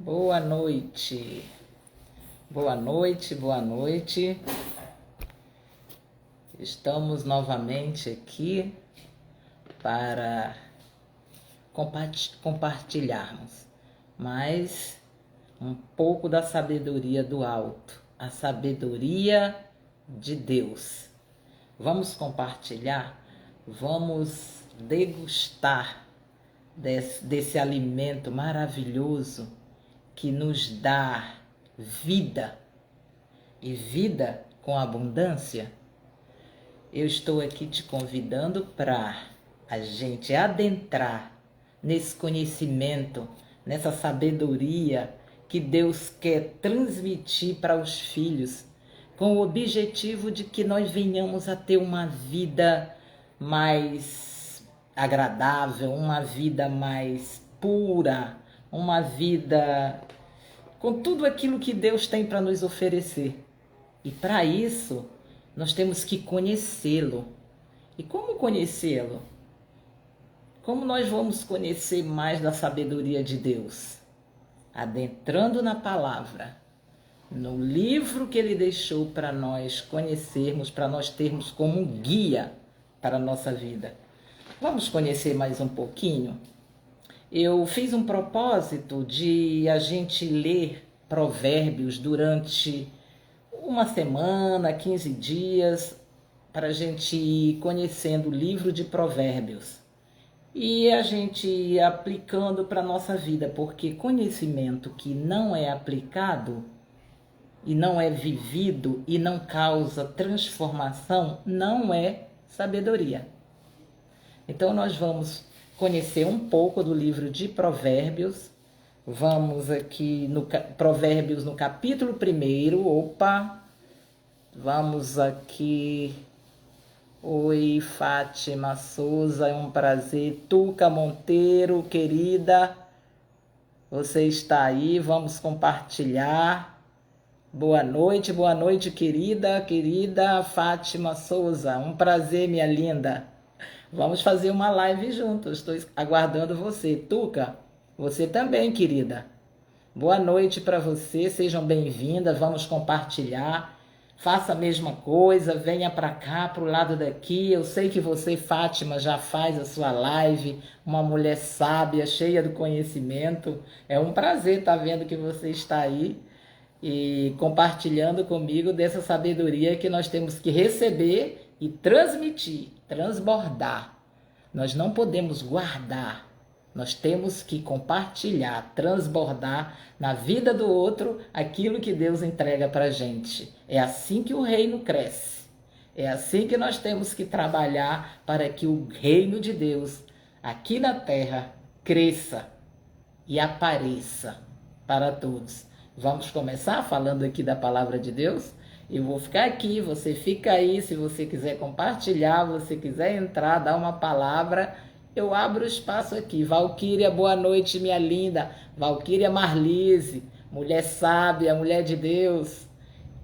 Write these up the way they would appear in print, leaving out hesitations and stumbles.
Boa noite, boa noite, boa noite. Estamos novamente aqui para compartilharmos mais um pouco da sabedoria do alto, a sabedoria de Deus. Vamos compartilhar, vamos degustar desse alimento maravilhoso que nos dá vida e vida com abundância. Eu estou aqui te convidando para a gente adentrar nesse conhecimento, nessa sabedoria que Deus quer transmitir para os filhos, com o objetivo de que nós venhamos a ter uma vida mais agradável, uma vida mais pura, uma vida com tudo aquilo que Deus tem para nos oferecer. E para isso, nós temos que conhecê-lo. E como conhecê-lo? Como nós vamos conhecer mais da sabedoria de Deus? Adentrando na palavra, no livro que Ele deixou para nós conhecermos, para nós termos como um guia para a nossa vida. Vamos conhecer mais um pouquinho? Eu fiz um propósito de a gente ler Provérbios durante uma semana, 15 dias, para a gente ir conhecendo o livro de Provérbios. E a gente ir aplicando para a nossa vida, porque conhecimento que não é aplicado e não é vivido e não causa transformação, não é sabedoria. Então nós vamos conhecer um pouco do livro de Provérbios. Vamos aqui no Provérbios no capítulo 1. Opa! Vamos aqui. Oi, Fátima Souza, é um prazer. Tuca Monteiro, querida, você está aí, vamos compartilhar. Boa noite, querida Fátima Souza, um prazer, minha linda. Vamos fazer uma live juntos, estou aguardando você. Tuca, você também, querida. Boa noite para você, sejam bem-vindas, vamos compartilhar. Faça a mesma coisa, venha para cá, para o lado daqui. Eu sei que você, Fátima, já faz a sua live, uma mulher sábia, cheia do conhecimento. É um prazer estar vendo que você está aí e compartilhando comigo dessa sabedoria que nós temos que receber e transmitir, transbordar. Nós não podemos guardar, nós temos que compartilhar, transbordar na vida do outro aquilo que Deus entrega para a gente. É assim que o reino cresce. É assim que nós temos que trabalhar para que o reino de Deus aqui na terra cresça e apareça para todos. Vamos começar falando aqui da palavra de Deus? Eu vou ficar aqui, você fica aí, se você quiser compartilhar, você quiser entrar, dar uma palavra, eu abro o espaço aqui. Valquíria, boa noite, minha linda. Valquíria Marlise, mulher sábia, mulher de Deus.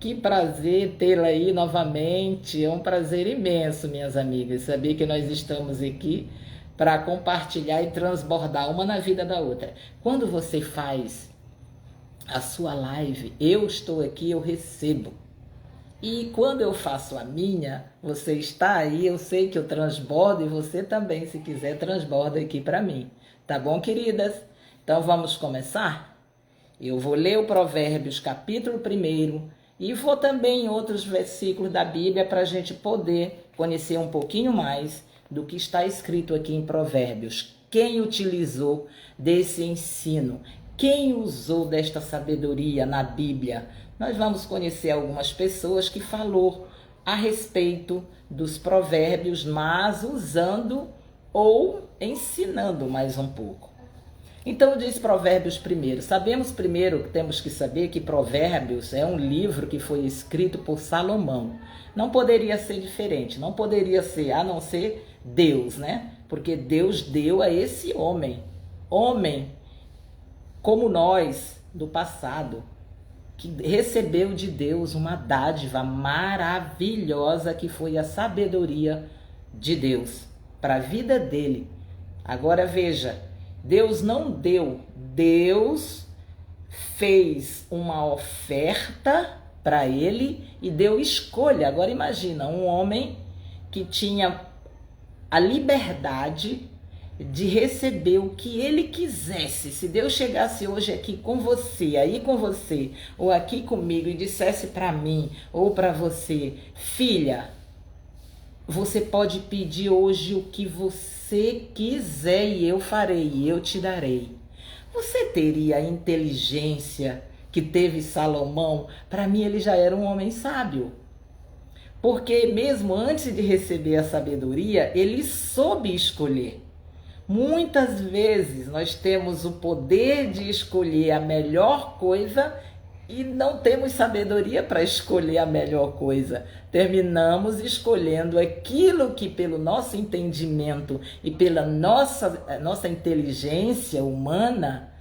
Que prazer tê-la aí novamente. É um prazer imenso, minhas amigas, saber que nós estamos aqui para compartilhar e transbordar uma na vida da outra. Quando você faz a sua live, eu estou aqui, eu recebo. E quando eu faço a minha, você está aí, eu sei que eu transbordo e você também, se quiser, transborda aqui para mim. Tá bom, queridas? Então vamos começar? Eu vou ler o Provérbios capítulo 1 e vou também em outros versículos da Bíblia para a gente poder conhecer um pouquinho mais do que está escrito aqui em Provérbios. Quem utilizou desse ensino? Quem usou desta sabedoria na Bíblia? Nós vamos conhecer algumas pessoas que falou a respeito dos provérbios, mas usando ou ensinando mais um pouco. Então diz Provérbios primeiro. Sabemos primeiro que temos que saber que Provérbios é um livro que foi escrito por Salomão. Não poderia ser diferente, não poderia ser, a não ser Deus, né? Porque Deus deu a esse homem como nós do passado, que recebeu de Deus uma dádiva maravilhosa que foi a sabedoria de Deus para a vida dele. Agora veja, Deus não deu, Deus fez uma oferta para ele e deu escolha. Agora imagina, um homem que tinha a liberdade de receber o que ele quisesse. Se Deus chegasse hoje aqui com você, aí com você, ou aqui comigo e dissesse para mim ou para você, filha, você pode pedir hoje o que você quiser e eu farei, e eu te darei. Você teria a inteligência que teve Salomão? Para mim ele já era um homem sábio. Porque mesmo antes de receber a sabedoria, ele soube escolher. Muitas vezes nós temos o poder de escolher a melhor coisa e não temos sabedoria para escolher a melhor coisa. Terminamos escolhendo aquilo que, pelo nosso entendimento e pela nossa inteligência humana,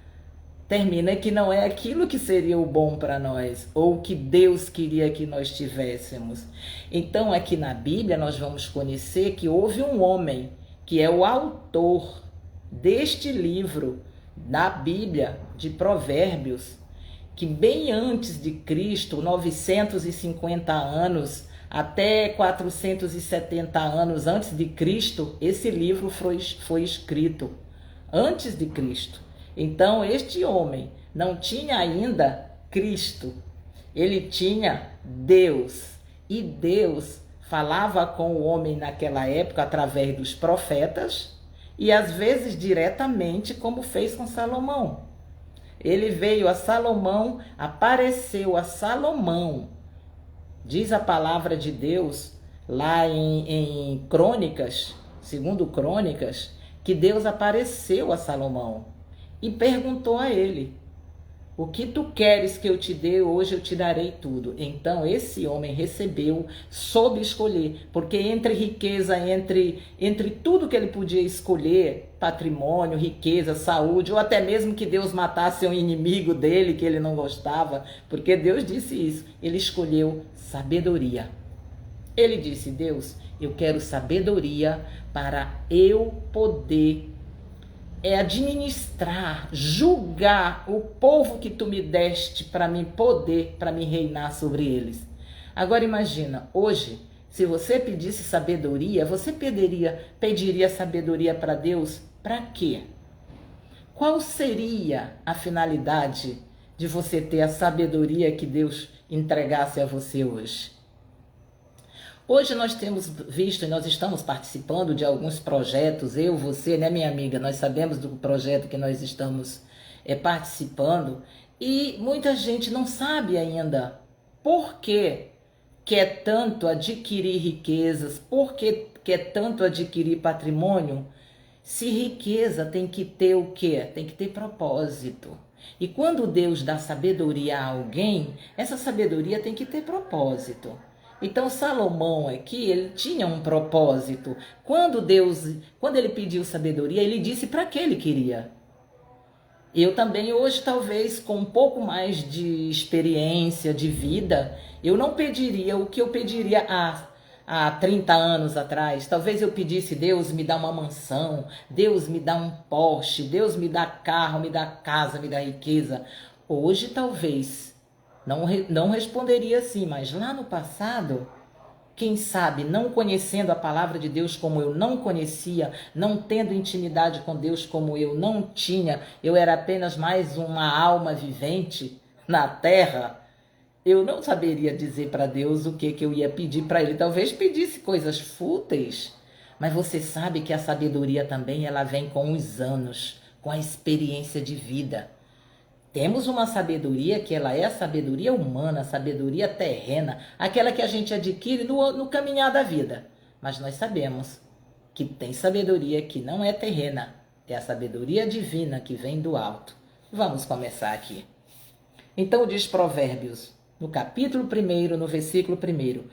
termina que não é aquilo que seria o bom para nós, ou o que Deus queria que nós tivéssemos. Então, aqui na Bíblia, nós vamos conhecer que houve um homem, que é o autor deste livro, da Bíblia, de Provérbios, que bem antes de Cristo, 950 anos, até 470 anos antes de Cristo, esse livro foi escrito, antes de Cristo. Então, este homem não tinha ainda Cristo, ele tinha Deus. E Deus falava com o homem naquela época através dos profetas e às vezes diretamente, como fez com Salomão. Ele veio a Salomão, apareceu a Salomão. Diz a palavra de Deus lá em Crônicas, segundo Crônicas, que Deus apareceu a Salomão e perguntou a ele: o que tu queres que eu te dê, hoje eu te darei tudo. Então esse homem recebeu, soube escolher, porque entre riqueza, entre tudo que ele podia escolher, patrimônio, riqueza, saúde, ou até mesmo que Deus matasse um inimigo dele que ele não gostava, porque Deus disse isso, ele escolheu sabedoria. Ele disse: Deus, eu quero sabedoria para eu poder administrar, julgar o povo que tu me deste para mim poder, para me reinar sobre eles. Agora imagina, hoje, se você pedisse sabedoria, você pediria sabedoria para Deus para quê? Qual seria a finalidade de você ter a sabedoria que Deus entregasse a você hoje? Hoje nós temos visto e nós estamos participando de alguns projetos, eu, você, né, minha amiga, nós sabemos do projeto que nós estamos participando e muita gente não sabe ainda por que quer tanto adquirir riquezas, por que quer tanto adquirir patrimônio, se riqueza tem que ter o quê? Tem que ter propósito. E quando Deus dá sabedoria a alguém, essa sabedoria tem que ter propósito. Então Salomão aqui, ele tinha um propósito. Quando ele pediu sabedoria, ele disse para que ele queria. Eu também hoje, talvez com um pouco mais de experiência, de vida, eu não pediria o que eu pediria há 30 anos atrás. Talvez eu pedisse: Deus me dá uma mansão, Deus me dá um Porsche, Deus me dá carro, me dá casa, me dá riqueza. Hoje talvez não responderia assim, mas lá no passado, quem sabe, não conhecendo a palavra de Deus como eu não conhecia, não tendo intimidade com Deus como eu não tinha, eu era apenas mais uma alma vivente na terra, eu não saberia dizer para Deus o que eu ia pedir para Ele. Talvez pedisse coisas fúteis, mas você sabe que a sabedoria também ela vem com os anos, com a experiência de vida. Temos uma sabedoria que ela é a sabedoria humana, a sabedoria terrena, aquela que a gente adquire no caminhar da vida. Mas nós sabemos que tem sabedoria que não é terrena, é a sabedoria divina que vem do alto. Vamos começar aqui. Então diz Provérbios, no capítulo 1, no versículo 1.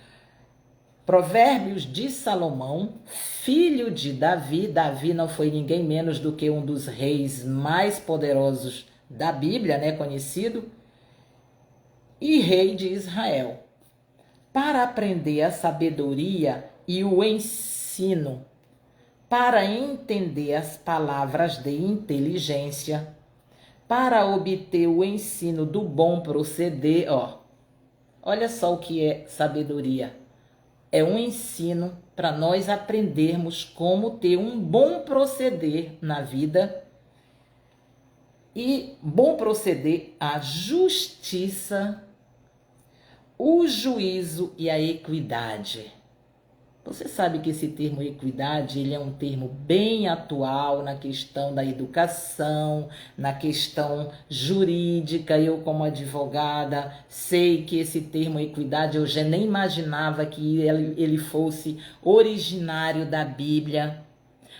Provérbios de Salomão, filho de Davi. Davi não foi ninguém menos do que um dos reis mais poderosos da Bíblia, né, conhecido, e rei de Israel, para aprender a sabedoria e o ensino, para entender as palavras de inteligência, para obter o ensino do bom proceder, ó. Olha só o que é sabedoria. É um ensino para nós aprendermos como ter um bom proceder na vida. E bom proceder, a justiça, o juízo e a equidade. Você sabe que esse termo equidade, ele é um termo bem atual na questão da educação, na questão jurídica. Eu, como advogada, sei que esse termo equidade, eu já nem imaginava que ele fosse originário da Bíblia.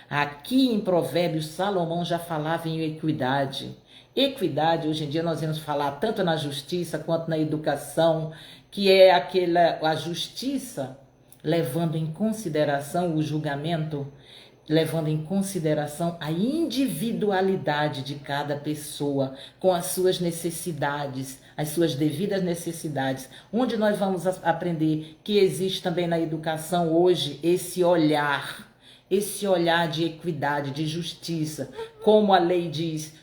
Aqui em Provérbios, Salomão já falava em equidade. Equidade, hoje em dia nós vamos falar tanto na justiça quanto na educação, que é a justiça levando em consideração o julgamento, levando em consideração a individualidade de cada pessoa, com as suas necessidades, as suas devidas necessidades, onde nós vamos aprender que existe também na educação hoje esse olhar de equidade, de justiça, como a lei diz,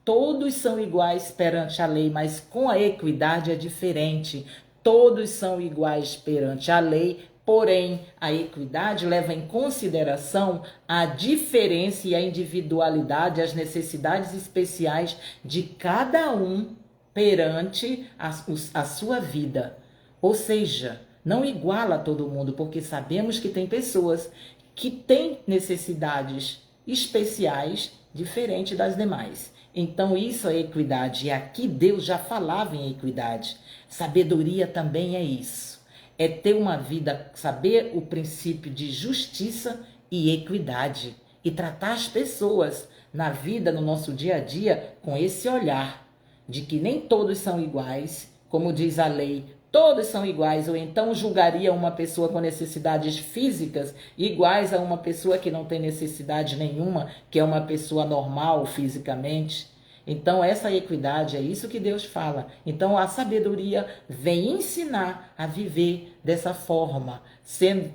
todos são iguais perante a lei, mas com a equidade é diferente. Todos são iguais perante a lei, porém a equidade leva em consideração a diferença e a individualidade, as necessidades especiais de cada um perante a sua vida. Ou seja, não iguala todo mundo, porque sabemos que tem pessoas que têm necessidades especiais diferentes das demais. Então isso é equidade, e aqui Deus já falava em equidade. Sabedoria também é isso, é ter uma vida, saber o princípio de justiça e equidade, e tratar as pessoas na vida, no nosso dia a dia, com esse olhar de que nem todos são iguais, como diz a lei, todos são iguais, ou então julgaria uma pessoa com necessidades físicas iguais a uma pessoa que não tem necessidade nenhuma, que é uma pessoa normal fisicamente. Então essa equidade, é isso que Deus fala. Então a sabedoria vem ensinar a viver dessa forma,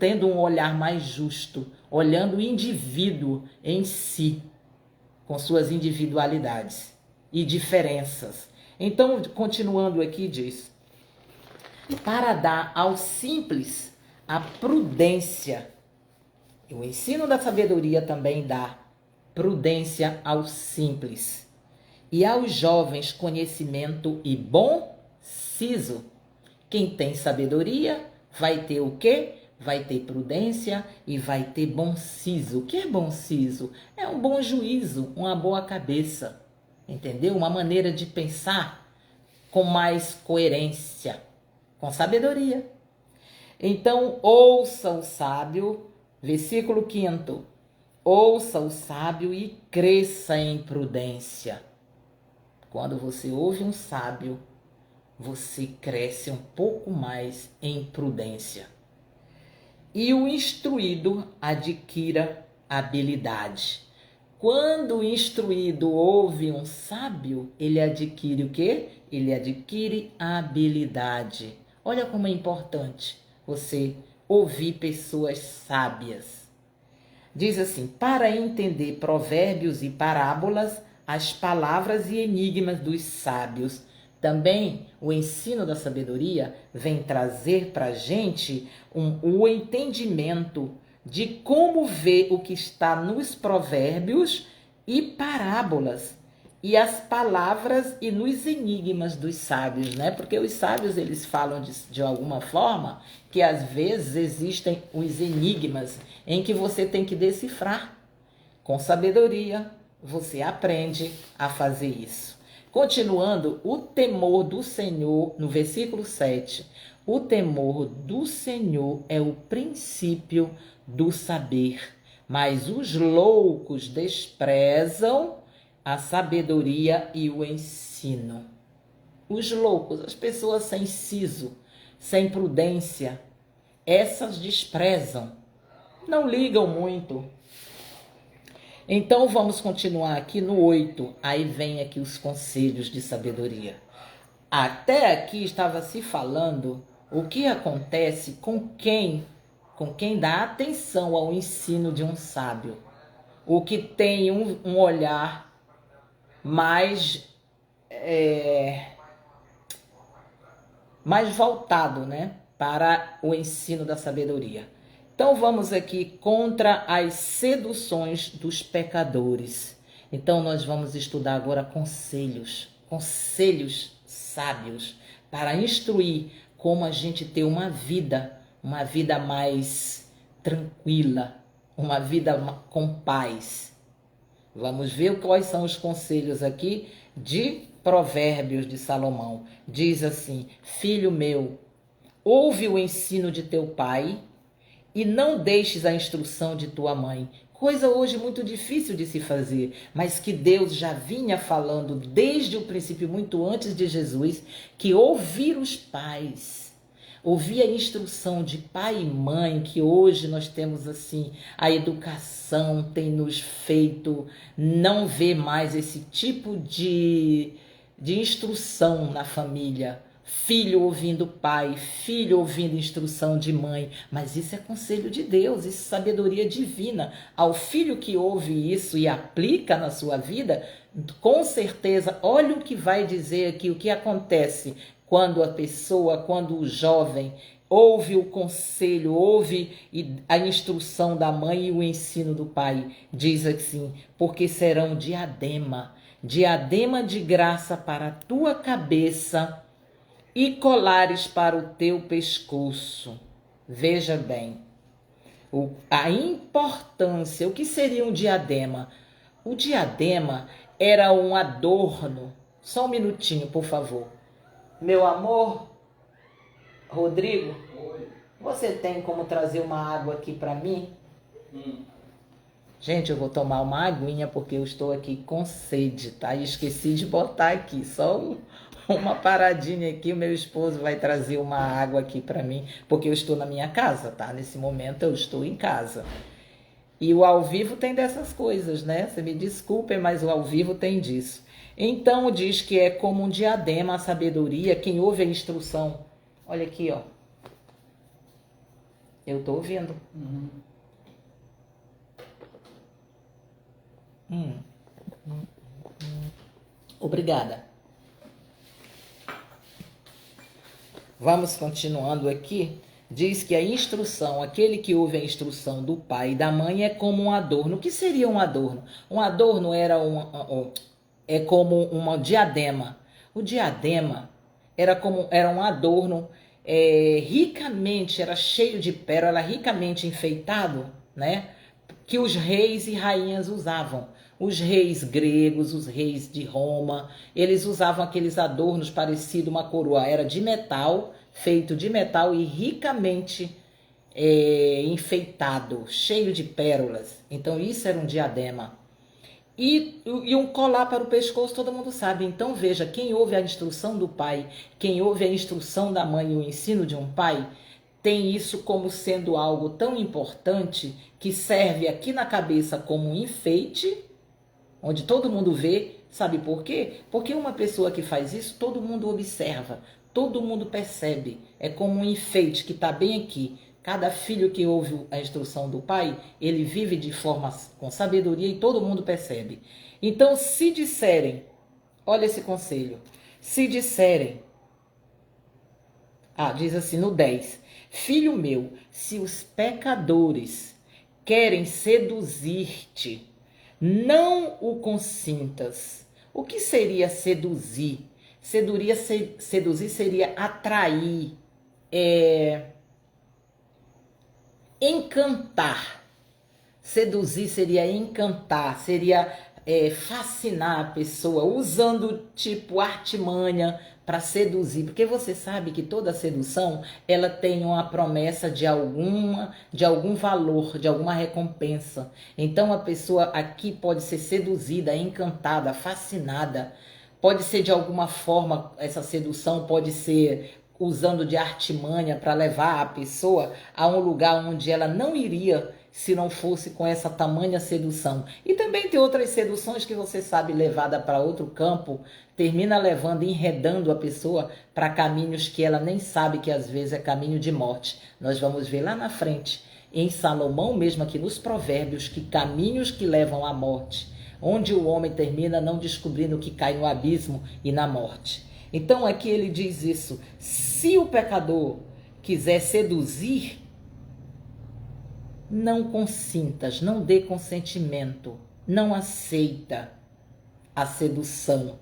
tendo um olhar mais justo, olhando o indivíduo em si, com suas individualidades e diferenças. Então, continuando aqui, diz: para dar ao simples a prudência. O ensino da sabedoria também dá prudência aos simples. E aos jovens conhecimento e bom siso. Quem tem sabedoria vai ter o quê? Vai ter prudência e vai ter bom siso. O que é bom siso? É um bom juízo, uma boa cabeça, entendeu? Uma maneira de pensar com mais coerência, com sabedoria. Então, ouça o sábio, versículo 5. Ouça o sábio e cresça em prudência. Quando você ouve um sábio, você cresce um pouco mais em prudência. E o instruído adquira habilidade. Quando o instruído ouve um sábio, ele adquire o quê? Ele adquire habilidade. Olha como é importante você ouvir pessoas sábias. Diz assim: para entender provérbios e parábolas, as palavras e enigmas dos sábios. Também o ensino da sabedoria vem trazer para a gente o entendimento de como ver o que está nos provérbios e parábolas, e as palavras e nos enigmas dos sábios, né? Porque os sábios, eles falam de alguma forma que às vezes existem os enigmas em que você tem que decifrar. Com sabedoria, você aprende a fazer isso. Continuando, o temor do Senhor, no versículo 7, o temor do Senhor é o princípio do saber, mas os loucos desprezam a sabedoria e o ensino. Os loucos, as pessoas sem siso, sem prudência, essas desprezam, não ligam muito. Então vamos continuar aqui no 8, aí vem aqui os conselhos de sabedoria. Até aqui estava se falando o que acontece com quem dá atenção ao ensino de um sábio, o que tem um olhar mais, mais voltado, né, para o ensino da sabedoria. Então vamos aqui contra as seduções dos pecadores. Então nós vamos estudar agora conselhos sábios para instruir como a gente ter uma vida mais tranquila, uma vida com paz. Vamos ver quais são os conselhos aqui de Provérbios de Salomão. Diz assim: filho meu, ouve o ensino de teu pai e não deixes a instrução de tua mãe. Coisa hoje muito difícil de se fazer, mas que Deus já vinha falando desde o princípio, muito antes de Jesus, que ouvir os pais, ouvir a instrução de pai e mãe, que hoje nós temos assim, a educação tem nos feito não ver mais esse tipo de instrução na família. Filho ouvindo pai, filho ouvindo instrução de mãe, mas isso é conselho de Deus, isso é sabedoria divina. Ao filho que ouve isso e aplica na sua vida, com certeza, olha o que vai dizer aqui, o que acontece quando a pessoa, quando o jovem ouve o conselho, ouve a instrução da mãe e o ensino do pai. Diz assim: porque serão diadema de graça para a tua cabeça e colares para o teu pescoço. Veja bem, a importância, o que seria um diadema? O diadema era um adorno. Só um minutinho, por favor. Meu amor, Rodrigo, você tem como trazer uma água aqui para mim? Gente, eu vou tomar uma aguinha porque eu estou aqui com sede, tá? E esqueci de botar aqui, só uma paradinha aqui. O meu esposo vai trazer uma água aqui para mim, porque eu estou na minha casa, tá? Nesse momento eu estou em casa. E o ao vivo tem dessas coisas, né? Você me desculpe, mas o ao vivo tem disso. Então diz que é como um diadema a sabedoria, quem ouve a instrução. Olha aqui, ó. Eu tô ouvindo. Obrigada. Vamos continuando aqui. Diz que a instrução, aquele que ouve a instrução do pai e da mãe é como um adorno. O que seria um adorno? Um adorno é como uma diadema. O diadema era um adorno ricamente, era cheio de pérola, era ricamente enfeitado, né? Que os reis e rainhas usavam. Os reis gregos, os reis de Roma, eles usavam aqueles adornos parecido uma coroa. Era de metal, feito de metal e ricamente enfeitado, cheio de pérolas. Então isso era um diadema. E um colar para o pescoço, todo mundo sabe. Então veja, quem ouve a instrução do pai, quem ouve a instrução da mãe e o ensino de um pai, tem isso como sendo algo tão importante que serve aqui na cabeça como um enfeite, onde todo mundo vê. Sabe por quê? Porque uma pessoa que faz isso, todo mundo observa, todo mundo percebe. É como um enfeite que está bem aqui. Cada filho que ouve a instrução do pai, ele vive de forma com sabedoria e todo mundo percebe. Então, se disserem, olha esse conselho, se disserem, diz assim no 10, filho meu, se os pecadores querem seduzir-te, não o consintas. O que seria seduzir? Seduzir seria atrair, encantar. Seduzir seria encantar, seria fascinar a pessoa, usando tipo artimanha para seduzir, porque você sabe que toda sedução ela tem uma promessa de algum valor, de alguma recompensa. Então a pessoa aqui pode ser seduzida, encantada, fascinada. Pode ser de alguma forma, essa sedução pode ser usando de artimanha para levar a pessoa a um lugar onde ela não iria se não fosse com essa tamanha sedução. E também tem outras seduções que você sabe, levada para outro campo, termina levando, enredando a pessoa para caminhos que ela nem sabe que às vezes é caminho de morte. Nós vamos ver lá na frente, em Salomão mesmo, aqui nos Provérbios, que caminhos que levam à morte, onde o homem termina não descobrindo que cai no abismo e na morte. Então aqui ele diz isso: se o pecador quiser seduzir, não consintas, não dê consentimento, não aceita a sedução.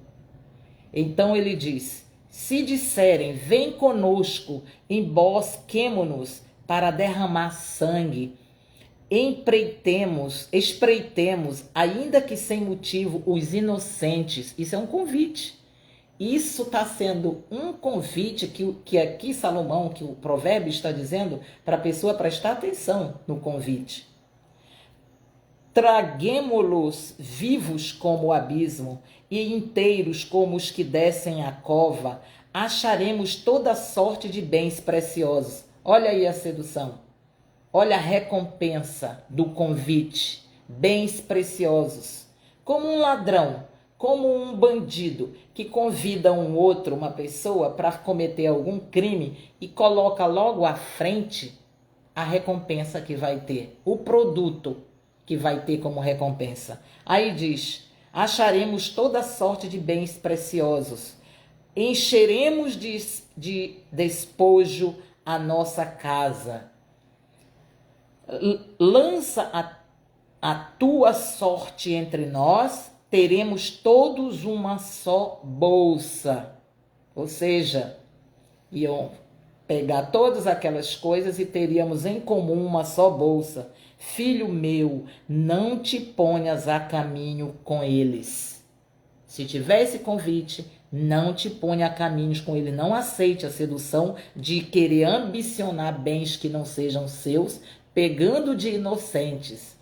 Então ele diz: se disserem, vem conosco, embosquemo-nos para derramar sangue, espreitemos, ainda que sem motivo, os inocentes. Isso é um convite. Isso está sendo um convite que aqui Salomão, que o provérbio está dizendo, para a pessoa prestar atenção no convite. Traguemo-los vivos como o abismo e inteiros como os que descem a cova, acharemos toda sorte de bens preciosos. Olha aí a sedução. Olha a recompensa do convite. Bens preciosos. Como um ladrão, como um bandido que convida um outro, uma pessoa, para cometer algum crime e coloca logo à frente a recompensa que vai ter, o produto que vai ter como recompensa. Aí diz: acharemos toda sorte de bens preciosos, encheremos de despojo a nossa casa. Lança a tua sorte entre nós, teremos todos uma só bolsa. Ou seja, iam pegar todas aquelas coisas e teríamos em comum uma só bolsa. Filho meu, não te ponhas a caminho com eles. Se tiver esse convite, não te ponha a caminhos com ele. Não aceite a sedução de querer ambicionar bens que não sejam seus, pegando de inocentes.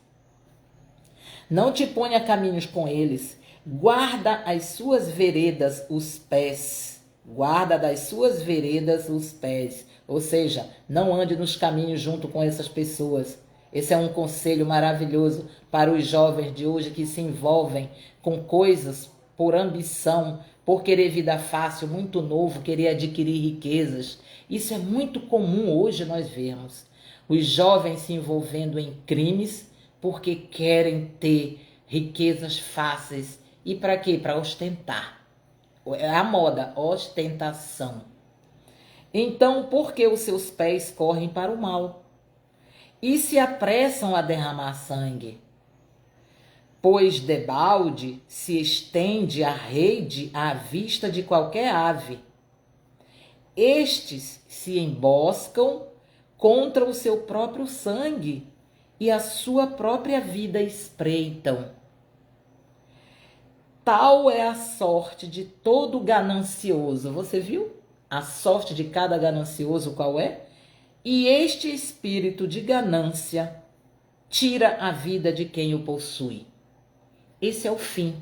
Não te ponha a caminhos com eles. Guarda as suas veredas os pés. Guarda das suas veredas os pés. Ou seja, não ande nos caminhos junto com essas pessoas. Esse é um conselho maravilhoso para os jovens de hoje que se envolvem com coisas por ambição, por querer vida fácil, muito novo, querer adquirir riquezas. Isso é muito comum hoje nós vemos. Os jovens se envolvendo em crimes porque querem ter riquezas fáceis. E para quê? Para ostentar. É a moda, ostentação. Então, por que os seus pés correm para o mal? E se apressam a derramar sangue? Pois debalde se estende a rede à vista de qualquer ave. Estes se emboscam contra o seu próprio sangue e a sua própria vida espreitam. Tal é a sorte de todo ganancioso. Você viu? A sorte de cada ganancioso qual é? E este espírito de ganância tira a vida de quem o possui. Esse é o fim.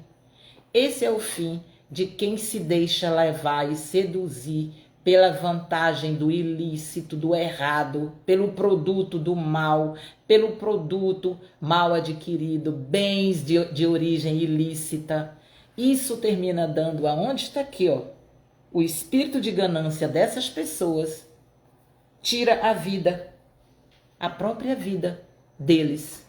Esse é o fim de quem se deixa levar e seduzir pela vantagem do ilícito, do errado, pelo produto do mal, pelo produto mal adquirido, bens de origem ilícita. Isso termina dando aonde? Está aqui, ó. O espírito de ganância dessas pessoas tira a vida, a própria vida deles.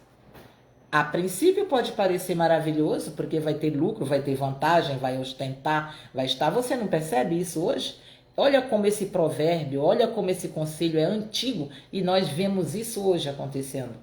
A princípio pode parecer maravilhoso, porque vai ter lucro, vai ter vantagem, vai ostentar, vai estar. Você não percebe isso hoje? Olha como esse provérbio, olha como esse conselho é antigo e nós vemos isso hoje acontecendo.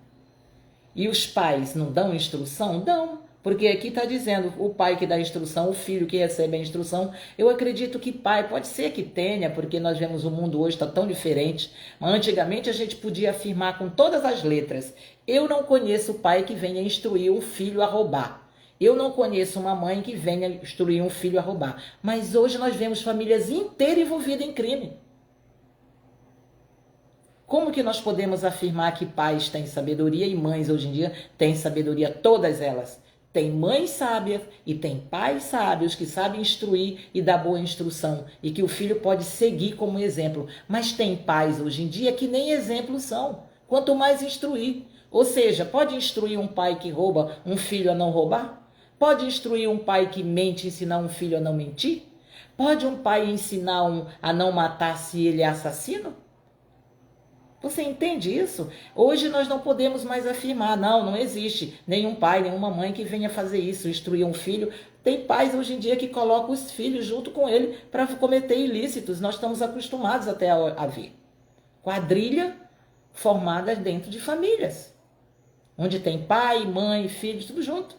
E os pais não dão instrução? Dão. Porque aqui está dizendo o pai que dá instrução, o filho que recebe a instrução. Eu acredito que pai, pode ser que tenha, porque nós vemos o mundo hoje está tão diferente. Mas antigamente a gente podia afirmar com todas as letras: eu não conheço pai que venha instruir um filho a roubar. Eu não conheço uma mãe que venha instruir um filho a roubar. Mas hoje nós vemos famílias inteiras envolvidas em crime. Como que nós podemos afirmar que pais têm sabedoria e mães hoje em dia têm sabedoria? Todas elas. Tem mães sábias e tem pais sábios que sabem instruir e dar boa instrução e que o filho pode seguir como exemplo. Mas tem pais hoje em dia que nem exemplos são, quanto mais instruir. Ou seja, pode instruir um pai que rouba um filho a não roubar? Pode instruir um pai que mente ensinar um filho a não mentir? Pode um pai ensinar a não matar se ele é assassino? Você entende isso? Hoje nós não podemos mais afirmar, não existe nenhum pai, nenhuma mãe que venha fazer isso, instruir um filho. Tem pais hoje em dia que colocam os filhos junto com ele para cometer ilícitos. Nós estamos acostumados até a ver. Quadrilha formada dentro de famílias, onde tem pai, mãe, filhos, tudo junto.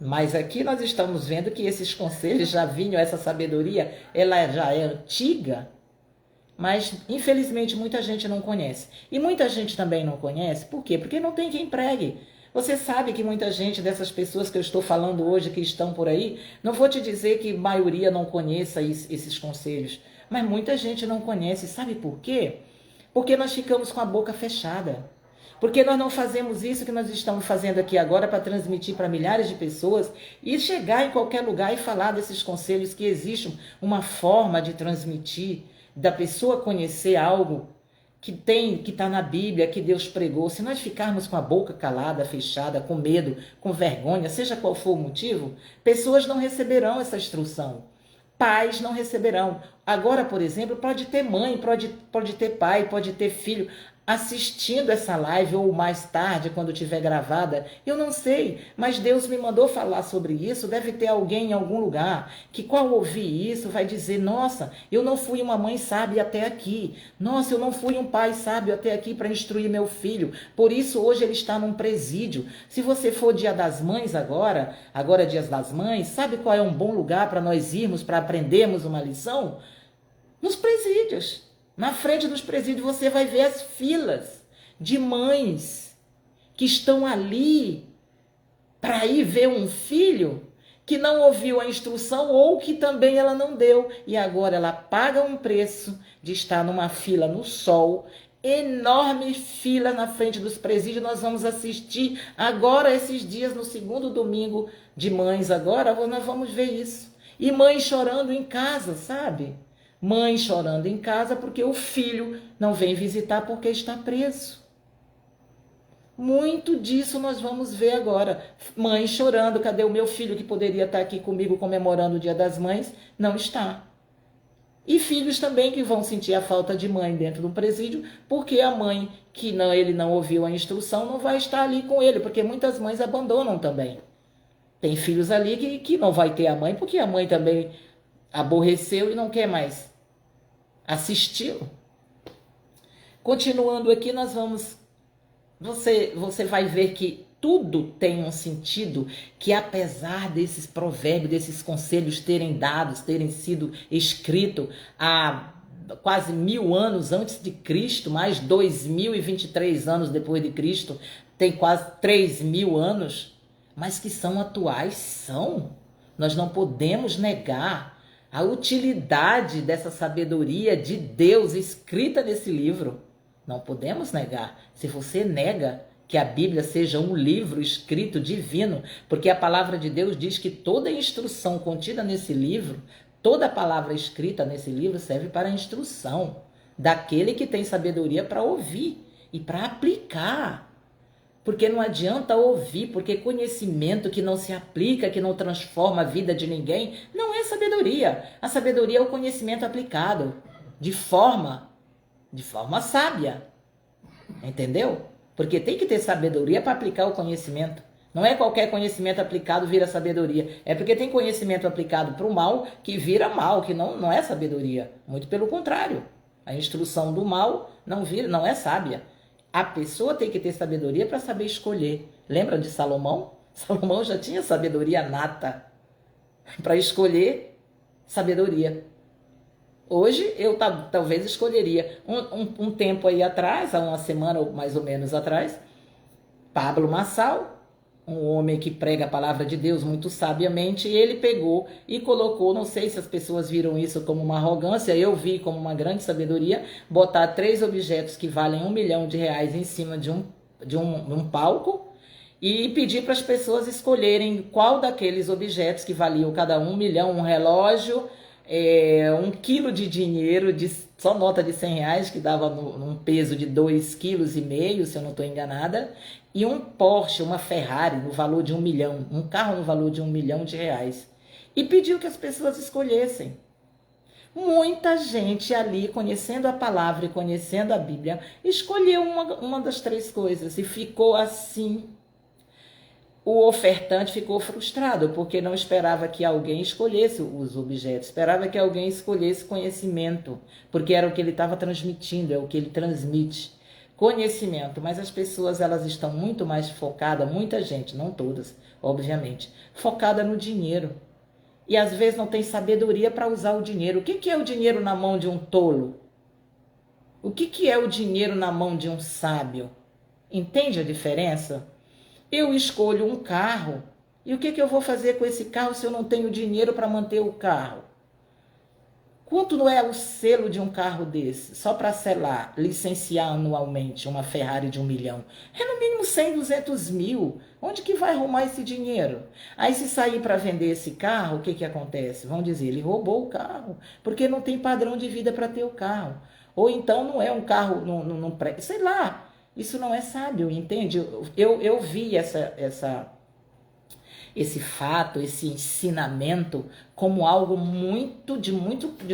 Mas aqui nós estamos vendo que esses conselhos já vinham, essa sabedoria, ela já é antiga, mas infelizmente muita gente não conhece. E muita gente também não conhece, por quê? Porque não tem quem pregue. Você sabe que muita gente dessas pessoas que eu estou falando hoje, que estão por aí, não vou te dizer que a maioria não conheça esses conselhos, mas muita gente não conhece. Sabe por quê? Porque nós ficamos com a boca fechada. Porque nós não fazemos isso que nós estamos fazendo aqui agora para transmitir para milhares de pessoas e chegar em qualquer lugar e falar desses conselhos, que existe uma forma de transmitir, da pessoa conhecer algo que está na Bíblia, que Deus pregou. Se nós ficarmos com a boca calada, fechada, com medo, com vergonha, seja qual for o motivo, pessoas não receberão essa instrução. Pais não receberão. Agora, por exemplo, pode ter mãe, pode ter pai, pode ter filho assistindo essa live, ou mais tarde, quando tiver gravada, eu não sei, mas Deus me mandou falar sobre isso. Deve ter alguém em algum lugar que, qual ouvir isso, vai dizer: nossa, eu não fui uma mãe sábia até aqui, nossa, eu não fui um pai sábio até aqui para instruir meu filho, por isso hoje ele está num presídio. Se você for Dia das Mães agora é Dia das Mães, sabe qual é um bom lugar para nós irmos, para aprendermos uma lição? Nos presídios. Na frente dos presídios você vai ver as filas de mães que estão ali para ir ver um filho que não ouviu a instrução, ou que também ela não deu. E agora ela paga um preço de estar numa fila no sol, enorme fila na frente dos presídios. Nós vamos assistir agora, esses dias, no segundo domingo de mães, agora nós vamos ver isso. E mães chorando em casa, sabe? Mãe chorando em casa porque o filho não vem visitar porque está preso. Muito disso nós vamos ver agora. Mãe chorando: cadê o meu filho que poderia estar aqui comigo comemorando o Dia das Mães? Não está. E filhos também que vão sentir a falta de mãe dentro do presídio, porque a mãe que ele não ouviu a instrução não vai estar ali com ele, porque muitas mães abandonam também. Tem filhos ali que não vai ter a mãe, porque a mãe também aborreceu e não quer mais assistiu. Continuando aqui, nós vamos... Você vai ver que tudo tem um sentido, que apesar desses provérbios, desses conselhos terem sido escritos há quase 1000 anos antes de Cristo, mais 2023 anos depois de Cristo, tem quase 3000 anos, mas que são atuais, são. Nós não podemos negar a utilidade dessa sabedoria de Deus escrita nesse livro. Não podemos negar. Se você nega que a Bíblia seja um livro escrito divino, porque a palavra de Deus diz que toda instrução contida nesse livro, toda palavra escrita nesse livro serve para a instrução daquele que tem sabedoria para ouvir e para aplicar. Porque não adianta ouvir, porque conhecimento que não se aplica, que não transforma a vida de ninguém, não é sabedoria. A sabedoria é o conhecimento aplicado de forma sábia. Entendeu? Porque tem que ter sabedoria para aplicar o conhecimento. Não é qualquer conhecimento aplicado vira sabedoria. É porque tem conhecimento aplicado para o mal que vira mal, que não é sabedoria. Muito pelo contrário. A instrução do mal não é sábia. A pessoa tem que ter sabedoria para saber escolher. Lembra de Salomão? Salomão já tinha sabedoria nata para escolher sabedoria. Hoje eu talvez escolheria. Um tempo aí atrás, há uma semana ou mais ou menos atrás, Pablo Marçal, um homem que prega a palavra de Deus muito sabiamente, ele pegou e colocou, não sei se as pessoas viram isso como uma arrogância, eu vi como uma grande sabedoria, botar 3 objetos que valem R$1 milhão em cima de um palco e pedir para as pessoas escolherem qual daqueles objetos que valiam cada R$1 milhão, um relógio, 1 quilo de dinheiro, só nota de R$100, que dava num peso de 2,5 kg, se eu não estou enganada, e um Porsche, uma Ferrari, no valor de R$1 milhão, um carro no valor de R$1 milhão. E pediu que as pessoas escolhessem. Muita gente ali, conhecendo a palavra e conhecendo a Bíblia, escolheu uma das três coisas e ficou assim. O ofertante ficou frustrado, porque não esperava que alguém escolhesse os objetos, esperava que alguém escolhesse conhecimento, porque era o que ele estava transmitindo, é o que ele transmite, conhecimento. Mas as pessoas, elas estão muito mais focadas, muita gente, não todas, obviamente, focada no dinheiro. E às vezes não tem sabedoria para usar o dinheiro. O que é o dinheiro na mão de um tolo? O que é o dinheiro na mão de um sábio? Entende a diferença? Eu escolho um carro. E o que eu vou fazer com esse carro se eu não tenho dinheiro para manter o carro? Quanto não é o selo de um carro desse? Só para selar, licenciar anualmente uma Ferrari de 1 milhão. É no mínimo 100, 200 mil. Onde que vai arrumar esse dinheiro? Aí se sair para vender esse carro, o que acontece? Vão dizer, ele roubou o carro, porque não tem padrão de vida para ter o carro. Ou então não é um carro, sei lá, isso não é sábio, entende? Eu vi esse fato, esse ensinamento como algo de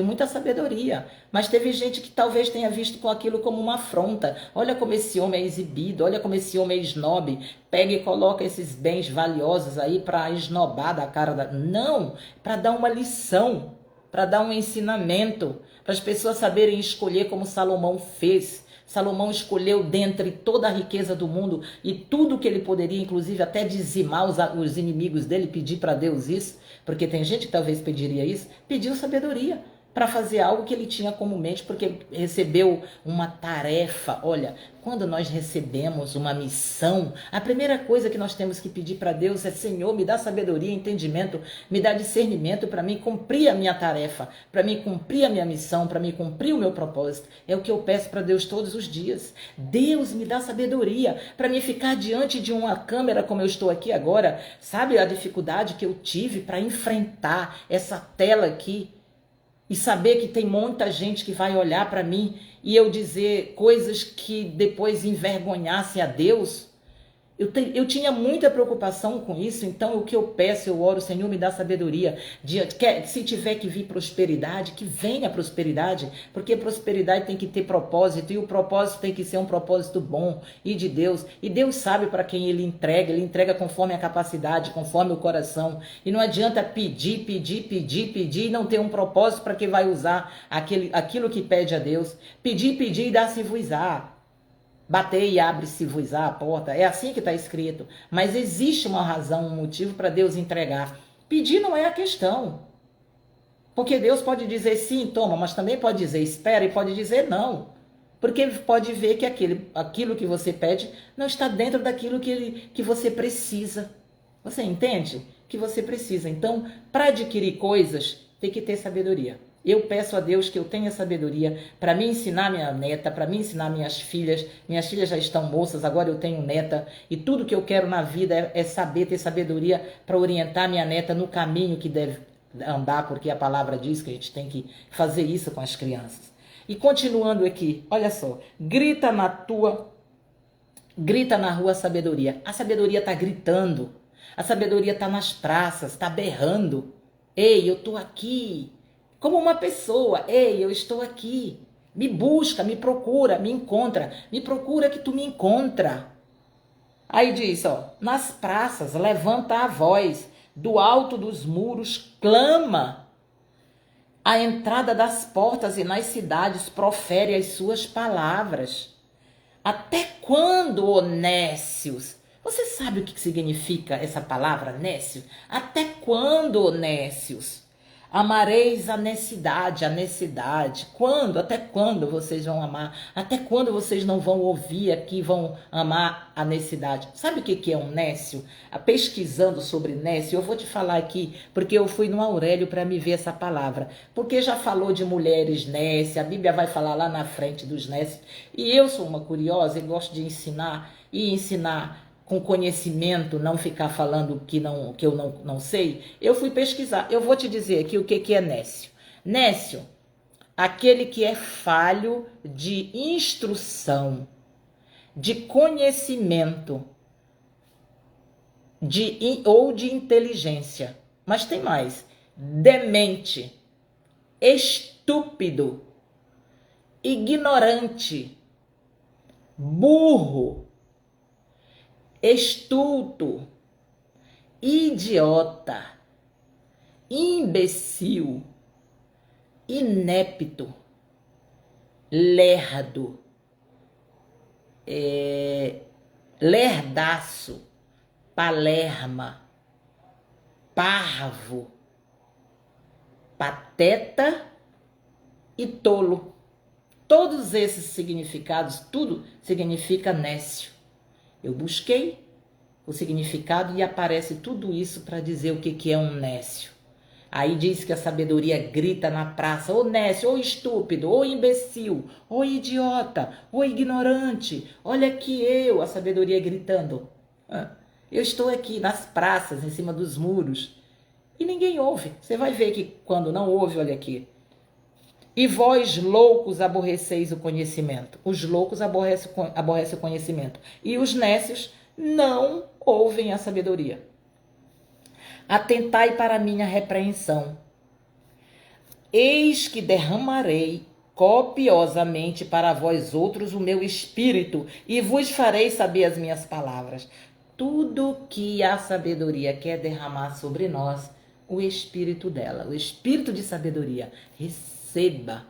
muita sabedoria. Mas teve gente que talvez tenha visto com aquilo como uma afronta. Olha como esse homem é exibido, olha como esse homem é snob, pega e coloca esses bens valiosos aí para esnobar da cara da... Não, para dar uma lição, para dar um ensinamento, para as pessoas saberem escolher como Salomão fez. Salomão escolheu dentre toda a riqueza do mundo e tudo que ele poderia, inclusive até dizimar os inimigos dele, pedir para Deus isso, porque tem gente que talvez pediria isso, pediu sabedoria para fazer algo que ele tinha comumente, porque recebeu uma tarefa. Olha, quando nós recebemos uma missão, a primeira coisa que nós temos que pedir para Deus é: Senhor, me dá sabedoria, entendimento, me dá discernimento para mim cumprir a minha tarefa, para mim cumprir a minha missão, para mim cumprir o meu propósito. É o que eu peço para Deus todos os dias. Deus, me dá sabedoria para mim ficar diante de uma câmera como eu estou aqui agora. Sabe a dificuldade que eu tive para enfrentar essa tela aqui? E saber que tem muita gente que vai olhar para mim e eu dizer coisas que depois envergonhasse a Deus. Eu tinha muita preocupação com isso, então o que eu peço, eu oro: Senhor, me dá sabedoria. Se tiver que vir prosperidade, que venha prosperidade, porque prosperidade tem que ter propósito, e o propósito tem que ser um propósito bom e de Deus. E Deus sabe para quem ele entrega conforme a capacidade, conforme o coração. E não adianta pedir e não ter um propósito para que vai usar aquilo que pede a Deus. Pedir e dá-se-vos-á. Bater e abre-se-vos-á a porta. É assim que está escrito. Mas existe uma razão, um motivo para Deus entregar. Pedir não é a questão. Porque Deus pode dizer sim, toma, mas também pode dizer espera e pode dizer não. Porque ele pode ver que aquilo que você pede não está dentro daquilo que você precisa. Você entende? Que você precisa. Então, para adquirir coisas, tem que ter sabedoria. Eu peço a Deus que eu tenha sabedoria para me ensinar minha neta, para me ensinar minhas filhas. Minhas filhas já estão moças, agora eu tenho neta. E tudo que eu quero na vida é saber, ter sabedoria para orientar minha neta no caminho que deve andar, porque a palavra diz que a gente tem que fazer isso com as crianças. E continuando aqui, olha só. Grita na rua a sabedoria. A sabedoria está gritando. A sabedoria está nas praças, está berrando. Ei, eu estou aqui. Como uma pessoa, ei, eu estou aqui. Me busca, me procura, me encontra. Me procura que tu me encontra. Aí diz, ó, nas praças levanta a voz, do alto dos muros clama. À entrada das portas e nas cidades profere as suas palavras. Até quando, ó nécios? Você sabe o que significa essa palavra, nécio? Até quando, ó nécios? Amareis a necessidade. Quando? Até quando vocês vão amar? Até quando vocês não vão ouvir aqui, vão amar a necessidade? Sabe o que é um nécio? Pesquisando sobre nécio, eu vou te falar aqui, porque eu fui no Aurélio para me ver essa palavra. Porque já falou de mulheres nécias, a Bíblia vai falar lá na frente dos nécios. E eu sou uma curiosa e gosto de ensinar, e ensinar com conhecimento, não ficar falando que eu não sei. Eu fui pesquisar. Eu vou te dizer aqui o que é nécio. Nécio, aquele que é falho de instrução, de conhecimento, ou de inteligência. Mas tem mais. Demente, estúpido. estúpido, ignorante, burro, estulto, idiota, imbecil, inepto, lerdo, lerdaço, palerma, parvo, pateta e tolo. Todos esses significados, tudo significa nécio. Eu busquei o significado e aparece tudo isso para dizer o que é um nécio. Aí diz que a sabedoria grita na praça, ô nécio, ô estúpido, ô imbecil, ô idiota, ô ignorante. Olha aqui eu, a sabedoria gritando. Eu estou aqui nas praças, em cima dos muros, e ninguém ouve. Você vai ver que quando não ouve, olha aqui. E vós, loucos, aborreceis o conhecimento. Os loucos aborrecem o conhecimento. E os nécios não ouvem a sabedoria. Atentai para a minha repreensão. Eis que derramarei copiosamente para vós outros o meu espírito, e vos farei saber as minhas palavras. Tudo que a sabedoria quer derramar sobre nós, o espírito dela, o espírito de sabedoria, receba.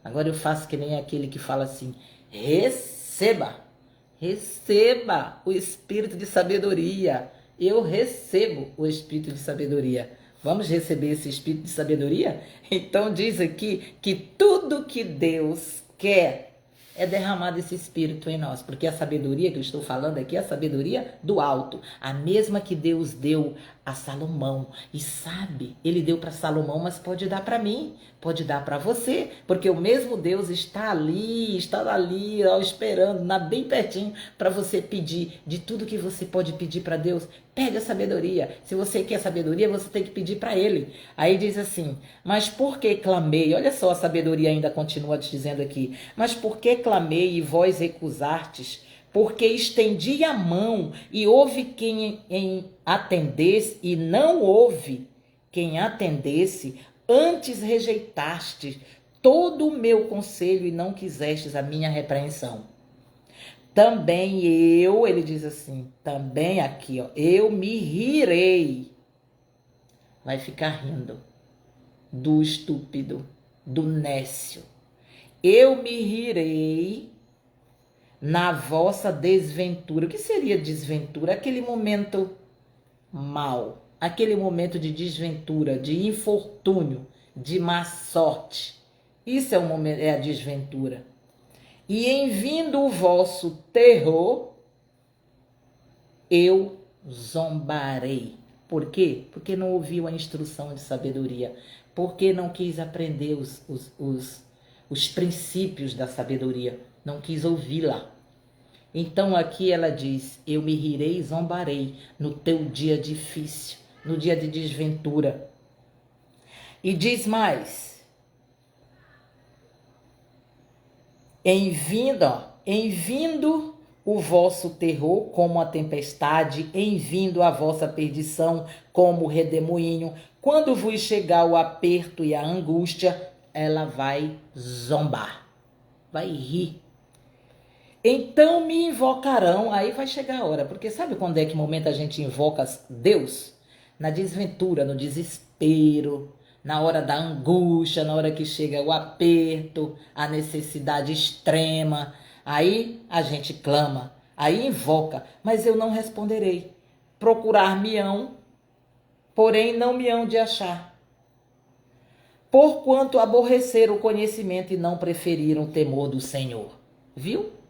Agora eu faço que nem aquele que fala assim, receba o espírito de sabedoria. Eu recebo o espírito de sabedoria. Vamos receber esse espírito de sabedoria? Então diz aqui que tudo que Deus quer é derramado esse espírito em nós, porque a sabedoria que eu estou falando aqui é a sabedoria do alto, a mesma que Deus deu a Salomão. E sabe, ele deu para Salomão, mas pode dar para mim, pode dar para você, porque o mesmo Deus está ali, ó, esperando, bem pertinho, para você pedir de tudo que você pode pedir para Deus. Pede a sabedoria. Se você quer sabedoria, você tem que pedir para ele. Aí diz assim, mas por que clamei? Olha só, a sabedoria ainda continua dizendo aqui. Mas por que clamei e vós recusastes? Porque estendi a mão e houve quem atendesse, e não houve quem atendesse, antes rejeitaste todo o meu conselho e não quisestes a minha repreensão. Também eu, ele diz assim, também aqui, ó, eu me rirei. Vai ficar rindo do estúpido, do nécio. Eu me rirei na vossa desventura. O que seria desventura? Aquele momento mau, aquele momento de desventura, de infortúnio, de má sorte. Isso é a desventura. E em vindo o vosso terror, eu zombarei. Por quê? Porque não ouviu a instrução de sabedoria. Porque não quis aprender os princípios da sabedoria. Não quis ouvi-la. Então aqui ela diz, eu me rirei e zombarei no teu dia difícil, no dia de desventura. E diz mais, em vindo o vosso terror como a tempestade, em vindo a vossa perdição como o redemoinho, quando vos chegar o aperto e a angústia, ela vai zombar, vai rir. Então me invocarão, aí vai chegar a hora, porque sabe quando é que momento a gente invoca Deus? Na desventura, no desespero, na hora da angústia, na hora que chega o aperto, a necessidade extrema, aí a gente clama, aí invoca, mas eu não responderei. Procurar-me-ão, porém não me hão de achar. Porquanto aborreceram o conhecimento e não preferiram o temor do Senhor. Viu?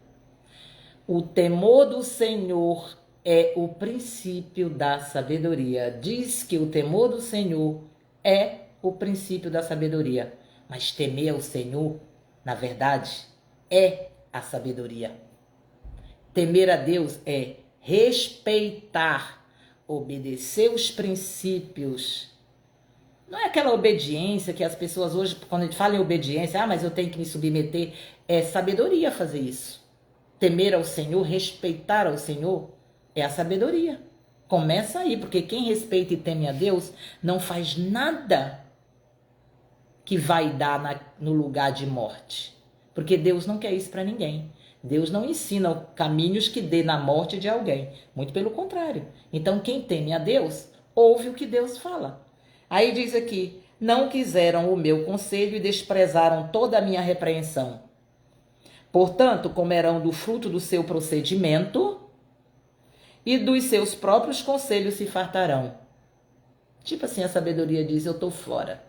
O temor do Senhor é o princípio da sabedoria. Diz que o temor do Senhor é o princípio da sabedoria. Mas temer ao Senhor, na verdade, é a sabedoria. Temer a Deus é respeitar, obedecer os princípios. Não é aquela obediência que as pessoas hoje, quando a gente fala em obediência, mas eu tenho que me submeter. É sabedoria fazer isso. Temer ao Senhor, respeitar ao Senhor, é a sabedoria. Começa aí, porque quem respeita e teme a Deus não faz nada que vai dar no lugar de morte. Porque Deus não quer isso para ninguém. Deus não ensina caminhos que dê na morte de alguém. Muito pelo contrário. Então, quem teme a Deus, ouve o que Deus fala. Aí diz aqui, não quiseram o meu conselho e desprezaram toda a minha repreensão. Portanto, comerão do fruto do seu procedimento e dos seus próprios conselhos se fartarão. Tipo assim, a sabedoria diz, eu tô fora.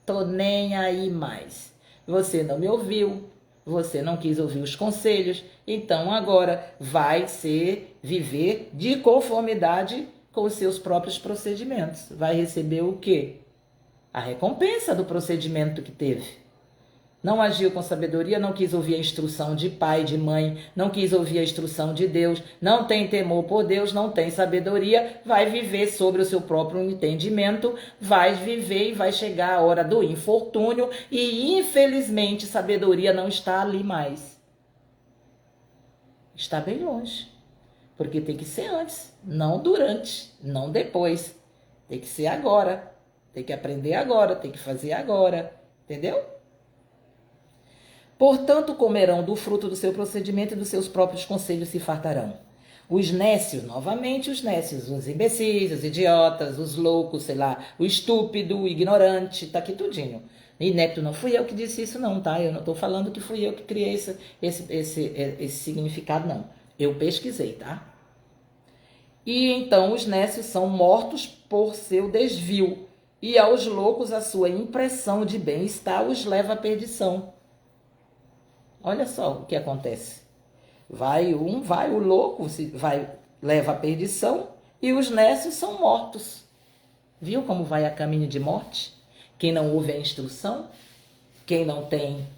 Tô nem aí mais. Você não me ouviu, você não quis ouvir os conselhos, então agora vai viver de conformidade com os seus próprios procedimentos. Vai receber o quê? A recompensa do procedimento que teve. Não agiu com sabedoria, não quis ouvir a instrução de pai, de mãe, não quis ouvir a instrução de Deus, não tem temor por Deus, não tem sabedoria, vai viver sobre o seu próprio entendimento, vai viver e vai chegar a hora do infortúnio e, infelizmente, sabedoria não está ali mais. Está bem longe, porque tem que ser antes, não durante, não depois. Tem que ser agora, tem que aprender agora, tem que fazer agora, entendeu? Portanto, comerão do fruto do seu procedimento e dos seus próprios conselhos se fartarão. Os nécios, novamente os nécios, os imbecis, os idiotas, os loucos, sei lá, o estúpido, o ignorante, tá aqui tudinho. Inepto, não fui eu que disse isso não, tá? Eu não tô falando que fui eu que criei esse significado, não. Eu pesquisei, tá? E então os nécios são mortos por seu desvio, e aos loucos a sua impressão de bem-estar os leva à perdição. Olha só o que acontece. Vai o louco, leva à perdição e os nécios são mortos. Viu como vai a caminho de morte? Quem não ouve a instrução, quem não tem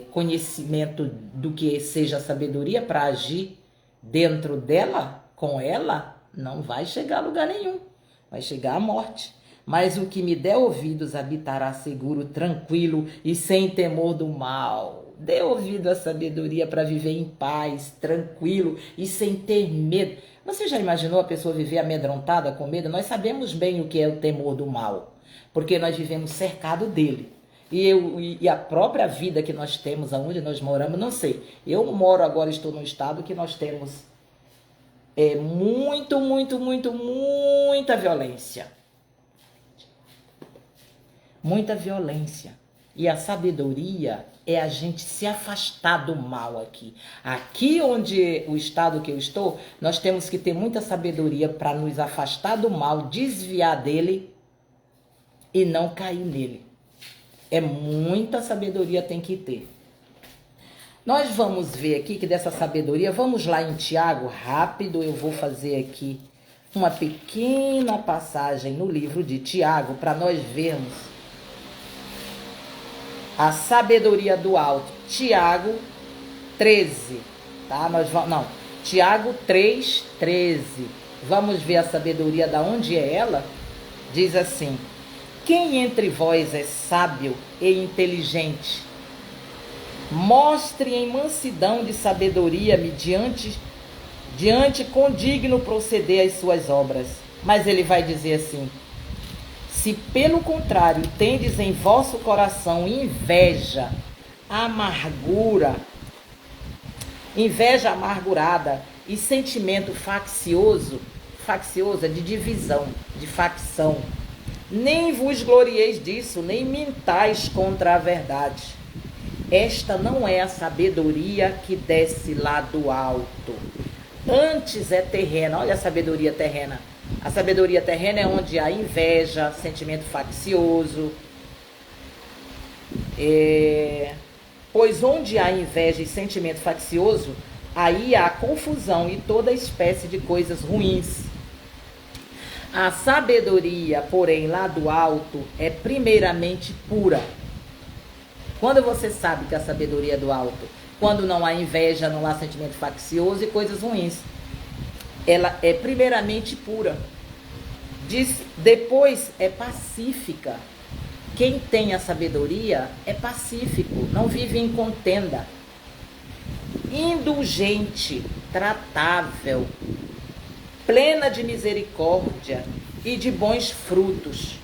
conhecimento do que seja sabedoria para agir dentro dela, com ela, não vai chegar a lugar nenhum. Vai chegar à morte. Mas o que me der ouvidos habitará seguro, tranquilo e sem temor do mal. Dê ouvido à sabedoria para viver em paz, tranquilo e sem ter medo. Você já imaginou a pessoa viver amedrontada, com medo? Nós sabemos bem o que é o temor do mal, porque nós vivemos cercado dele. E a própria vida que nós temos, aonde nós moramos, não sei. Eu moro agora, estou num estado que nós temos muita violência. Muita violência. E a sabedoria é a gente se afastar do mal aqui. Aqui onde o estado que eu estou, nós temos que ter muita sabedoria para nos afastar do mal, desviar dele e não cair nele. Muita sabedoria tem que ter. Nós vamos ver aqui que dessa sabedoria, vamos lá em Tiago, rápido, eu vou fazer aqui uma pequena passagem no livro de Tiago para nós vermos a sabedoria do alto. Tiago 13, tá? Tiago 3:13. Vamos ver a sabedoria da onde é ela? Diz assim: quem entre vós é sábio e inteligente, mostre em mansidão de sabedoria diante condigno proceder às suas obras. Mas ele vai dizer assim: se pelo contrário tendes em vosso coração inveja amargurada e sentimento faccioso é de divisão, de facção, nem vos glorieis disso, nem mintais contra a verdade. Esta não é a sabedoria que desce lá do alto, antes é terrena. Olha a sabedoria terrena. A sabedoria terrena é onde há inveja, sentimento faccioso. Pois onde há inveja e sentimento faccioso, aí há confusão e toda espécie de coisas ruins. A sabedoria, porém, lá do alto, é primeiramente pura. Quando você sabe que a sabedoria é do alto? Quando não há inveja, não há sentimento faccioso e coisas ruins. Ela é primeiramente pura. Depois é pacífica. Quem tem a sabedoria é pacífico, não vive em contenda. Indulgente, tratável, plena de misericórdia e de bons frutos,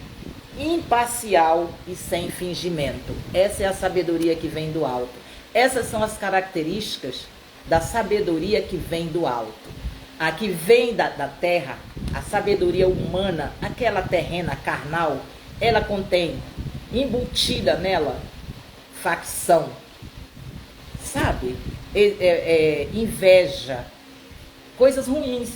imparcial e sem fingimento. Essa é a sabedoria que vem do alto. Essas são as características da sabedoria que vem do alto. A que vem da terra, a sabedoria humana, aquela terrena, carnal, ela contém, embutida nela, facção, sabe? Inveja, coisas ruins.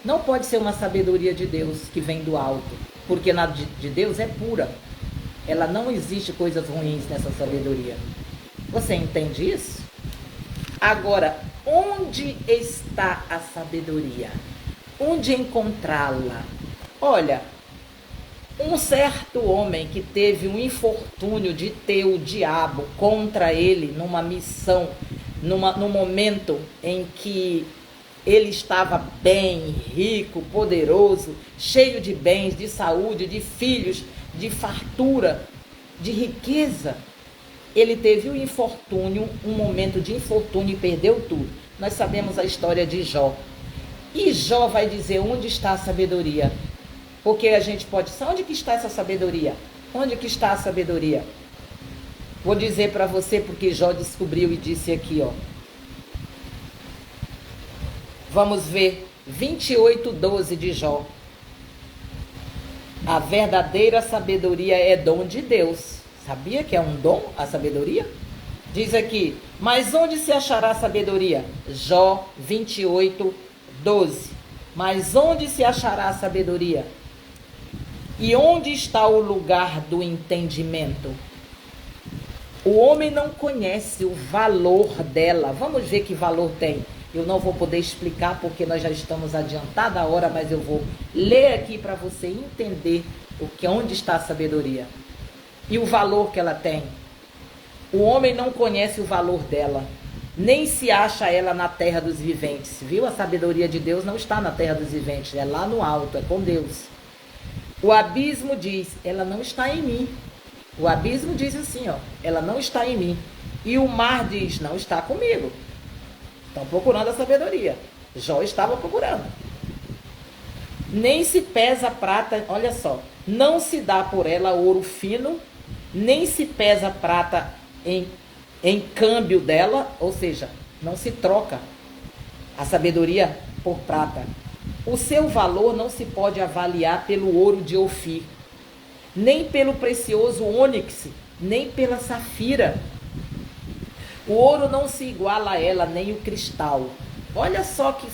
Não pode ser uma sabedoria de Deus que vem do alto, porque na de Deus é pura. Ela não existe coisas ruins nessa sabedoria. Você entende isso? Agora, onde está a sabedoria? Onde encontrá-la? Olha, um certo homem que teve um infortúnio de ter o diabo contra ele numa missão, num momento em que ele estava bem, rico, poderoso, cheio de bens, de saúde, de filhos, de fartura, de riqueza. Ele teve um infortúnio, um momento de infortúnio e perdeu tudo. Nós sabemos a história de Jó. E Jó vai dizer onde está a sabedoria. Porque a gente pode dizer, onde que está essa sabedoria? Onde que está a sabedoria? Vou dizer para você porque Jó descobriu e disse aqui, ó. Vamos ver 28:12 de Jó. A verdadeira sabedoria é dom de Deus. Sabia que é um dom a sabedoria? Diz aqui, mas onde se achará sabedoria? Jó 28:12. Mas onde se achará sabedoria? E onde está o lugar do entendimento? O homem não conhece o valor dela. Vamos ver que valor tem. Eu não vou poder explicar porque nós já estamos adiantada a hora, mas eu vou ler aqui para você entender onde está a sabedoria e o valor que ela tem. O homem não conhece o valor dela, nem se acha ela na terra dos viventes. Viu? A sabedoria de Deus não está na terra dos viventes, é lá no alto, é com Deus. O abismo diz, ela não está em mim. O abismo diz assim, ó, ela não está em mim. E o mar diz, não está comigo. Estão procurando a sabedoria. Jó estava procurando. Nem se pesa prata, olha só, não se dá por ela ouro fino, nem se pesa prata em câmbio dela, ou seja, não se troca a sabedoria por prata. O seu valor não se pode avaliar pelo ouro de Ofir, nem pelo precioso ônix, nem pela safira. O ouro não se iguala a ela, nem o cristal. Olha só que,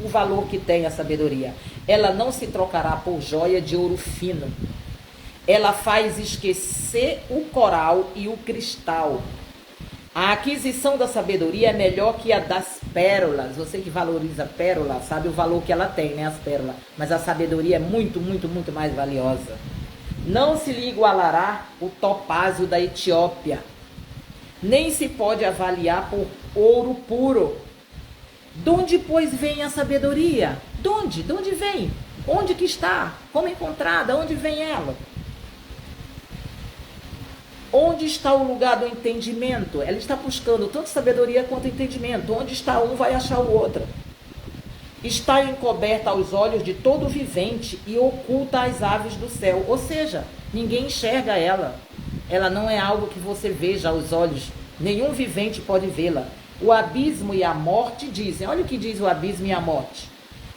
o valor que tem a sabedoria. Ela não se trocará por joia de ouro fino. Ela faz esquecer o coral e o cristal. A aquisição da sabedoria é melhor que a das pérolas. Você que valoriza pérola, sabe o valor que ela tem, né, as pérolas. Mas a sabedoria é muito, muito, muito mais valiosa. Não se lhe igualará o topázio da Etiópia. Nem se pode avaliar por ouro puro. De onde, pois, vem a sabedoria? De onde? De onde vem? Onde que está? Como encontrada? Onde vem ela? Onde está o lugar do entendimento? Ela está buscando tanto sabedoria quanto entendimento. Onde está um, vai achar o outro. Está encoberta aos olhos de todo vivente e oculta às aves do céu. Ou seja, ninguém enxerga ela. Ela não é algo que você veja aos olhos. Nenhum vivente pode vê-la. O abismo e a morte dizem. Olha o que diz o abismo e a morte.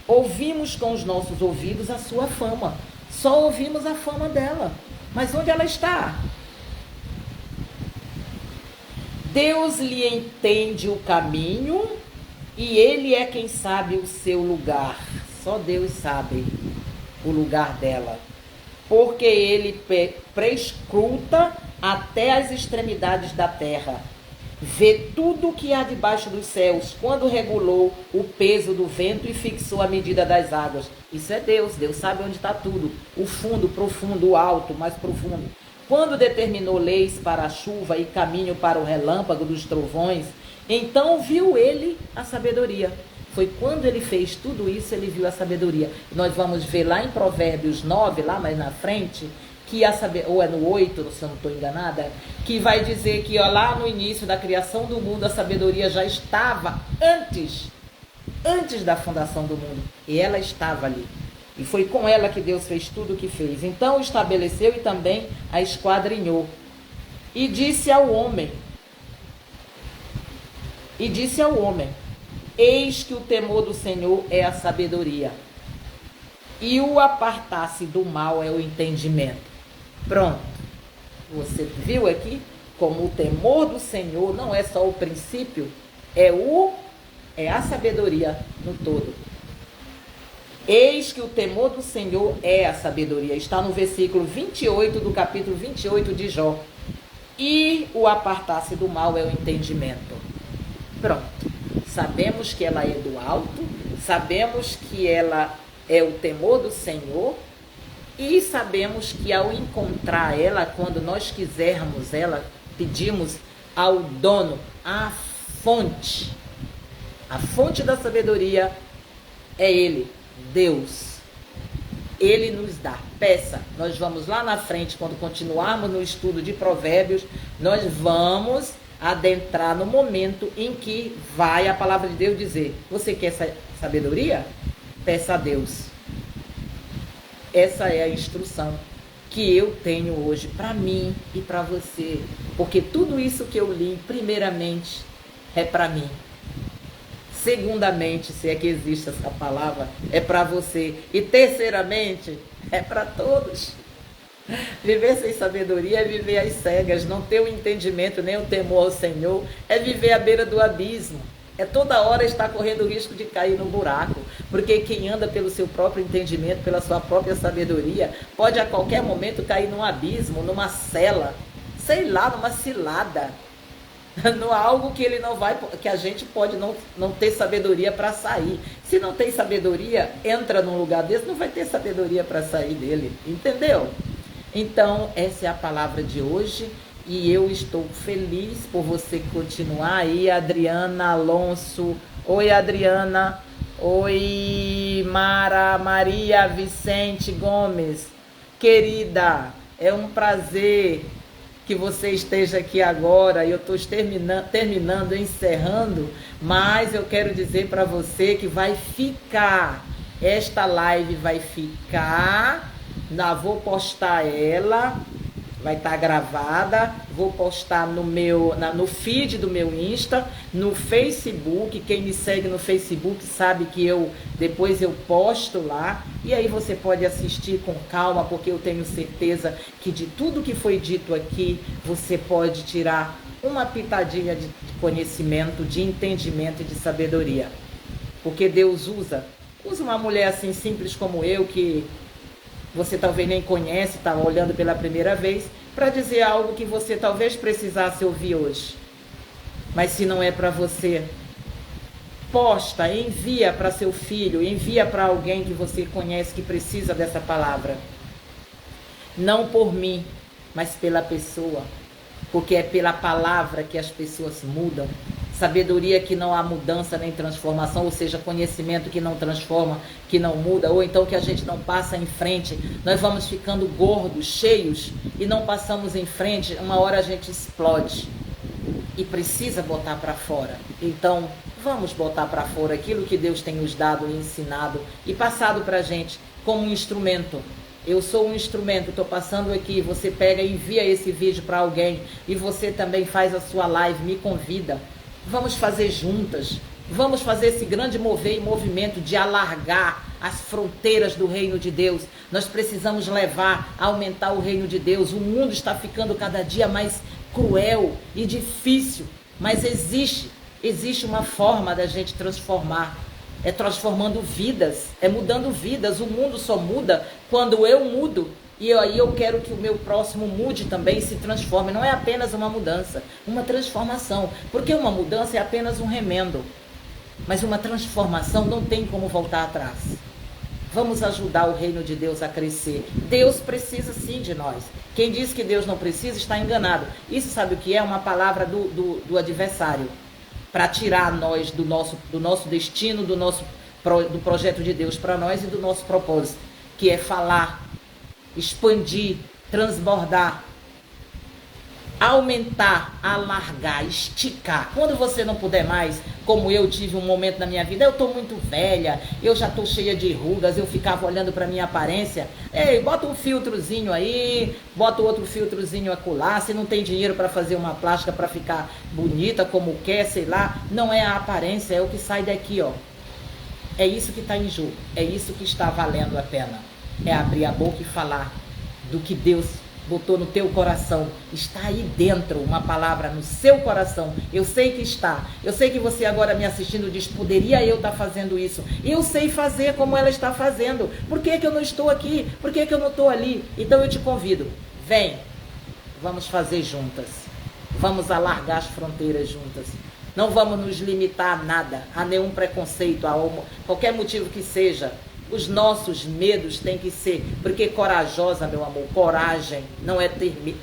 Ouvimos com os nossos ouvidos a sua fama. Só ouvimos a fama dela. Mas onde ela está? Deus lhe entende o caminho e ele é quem sabe o seu lugar. Só Deus sabe o lugar dela. Porque ele prescruta até as extremidades da terra. Vê tudo o que há debaixo dos céus, quando regulou o peso do vento e fixou a medida das águas. Isso é Deus. Deus sabe onde está tudo. O fundo, o profundo, o alto, o mais profundo. Quando determinou leis para a chuva e caminho para o relâmpago dos trovões, então viu ele a sabedoria. Foi quando ele fez tudo isso, ele viu a sabedoria. Nós vamos ver lá em Provérbios 9, lá mais na frente, que a sabedoria, ou é no 8, se eu não estou enganada, que vai dizer que ó, lá no início da criação do mundo, a sabedoria já estava antes da fundação do mundo. E ela estava ali. E foi com ela que Deus fez tudo o que fez. Então o estabeleceu e também a esquadrinhou. E disse ao homem, eis que o temor do Senhor é a sabedoria, e o apartar-se do mal é o entendimento. Pronto. Você viu aqui como o temor do Senhor não é só o princípio, é a sabedoria no todo. Eis que o temor do Senhor é a sabedoria. Está no versículo 28 do capítulo 28 de Jó. E o apartar-se do mal é o entendimento. Pronto. Sabemos que ela é do alto, sabemos que ela é o temor do Senhor, e sabemos que ao encontrar ela, quando nós quisermos ela, pedimos ao dono, a fonte da sabedoria é Ele, Deus. Ele nos dá. Peça. Nós vamos lá na frente, quando continuarmos no estudo de Provérbios, nós vamos adentrar no momento em que vai a palavra de Deus dizer: você quer sabedoria? Peça a Deus. Essa é a instrução que eu tenho hoje para mim e para você, porque tudo isso que eu li, primeiramente, é para mim. Segundamente, se é que existe essa palavra, é para você. E terceiramente, é para todos. Viver sem sabedoria é viver às cegas, não ter o entendimento nem o temor ao Senhor, é viver à beira do abismo. É toda hora estar correndo o risco de cair no buraco, porque quem anda pelo seu próprio entendimento, pela sua própria sabedoria, pode a qualquer momento cair num abismo, numa cela, sei lá, numa cilada, não algo que ele não vai, que a gente pode não ter sabedoria para sair. Se não tem sabedoria, entra num lugar desse, não vai ter sabedoria para sair dele, entendeu? Então, essa é a palavra de hoje. E eu estou feliz por você continuar aí, Adriana Alonso. Oi, Adriana. Oi, Maria Vicente Gomes. Querida, é um prazer que você esteja aqui agora. Eu estou terminando, encerrando, mas eu quero dizer para você que vai ficar. Esta live vai ficar. Vou postar ela. Vai estar gravada, vou postar no feed do meu Insta, no Facebook. Quem me segue no Facebook sabe que depois eu posto lá, e aí você pode assistir com calma, porque eu tenho certeza que de tudo que foi dito aqui, você pode tirar uma pitadinha de conhecimento, de entendimento e de sabedoria. Porque Deus usa uma mulher assim simples como eu, que você talvez nem conhece, está olhando pela primeira vez, para dizer algo que você talvez precisasse ouvir hoje. Mas se não é para você, posta, envia para seu filho, envia para alguém que você conhece que precisa dessa palavra. Não por mim, mas pela pessoa. Porque é pela palavra que as pessoas mudam. Sabedoria que não há mudança nem transformação, ou seja, conhecimento que não transforma, que não muda, ou então que a gente não passa em frente. Nós vamos ficando gordos, cheios, e não passamos em frente. Uma hora a gente explode e precisa botar para fora. Então, vamos botar para fora aquilo que Deus tem nos dado e ensinado e passado para a gente como um instrumento. Eu sou um instrumento, estou passando aqui, você pega e envia esse vídeo para alguém, e você também faz a sua live, me convida. Vamos fazer juntas, vamos fazer esse grande movimento de alargar as fronteiras do reino de Deus. Nós precisamos aumentar o reino de Deus. O mundo está ficando cada dia mais cruel e difícil, mas existe uma forma da gente transformar. É transformando vidas, é mudando vidas. O mundo só muda quando eu mudo. E aí eu quero que o meu próximo mude também, se transforme. Não é apenas uma mudança, uma transformação. Porque uma mudança é apenas um remendo. Mas uma transformação não tem como voltar atrás. Vamos ajudar o reino de Deus a crescer. Deus precisa sim de nós. Quem diz que Deus não precisa está enganado. Isso sabe o que é? Uma palavra do adversário. Para tirar nós do nosso destino, do projeto de Deus para nós e do nosso propósito. Que é falar, expandir, transbordar. aumentar, alargar, esticar. Quando você não puder mais, como eu tive um momento na minha vida, eu estou muito velha, eu já estou cheia de rugas, eu ficava olhando para minha aparência. Ei, bota um filtrozinho aí, bota outro filtrozinho acolá. Se não tem dinheiro para fazer uma plástica para ficar bonita como quer, sei lá, não é a aparência, é o que sai daqui, ó. É isso que está em jogo, é isso que está valendo a pena. É abrir a boca e falar do que Deus botou no teu coração. Está aí dentro uma palavra no seu coração. Eu sei que está. Eu sei que você agora me assistindo diz, poderia eu estar fazendo isso? Eu sei fazer como ela está fazendo. Por que eu não estou aqui? Por que eu não estou ali? Então eu te convido, vem, vamos fazer juntas. Vamos alargar as fronteiras juntas. Não vamos nos limitar a nada, a nenhum preconceito, a qualquer motivo que seja. Os nossos medos têm que ser, porque corajosa, meu amor, coragem não é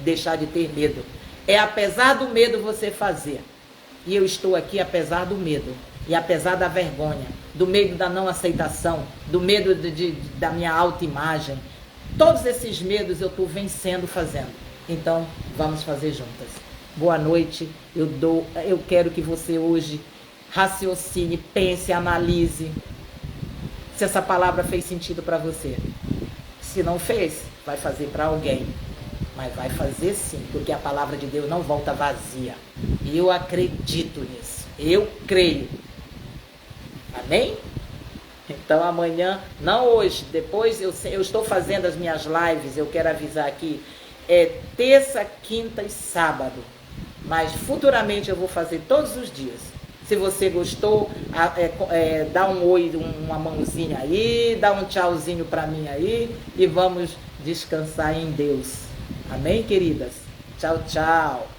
deixar de ter medo. É apesar do medo você fazer. E eu estou aqui apesar do medo. E apesar da vergonha, do medo da não aceitação, do medo da minha autoimagem. Todos esses medos eu estou vencendo fazendo. Então, vamos fazer juntas. Boa noite. Eu quero que você hoje raciocine, pense, analise se essa palavra fez sentido para você. Se não fez, vai fazer para alguém. Mas vai fazer sim, porque a palavra de Deus não volta vazia. E eu acredito nisso. Eu creio. Amém? Então amanhã, não hoje, depois eu estou fazendo as minhas lives, eu quero avisar aqui, é terça, quinta e sábado. Mas futuramente eu vou fazer todos os dias. Se você gostou, dá um oi, uma mãozinha aí, dá um tchauzinho para mim aí e vamos descansar em Deus. Amém, queridas? Tchau, tchau.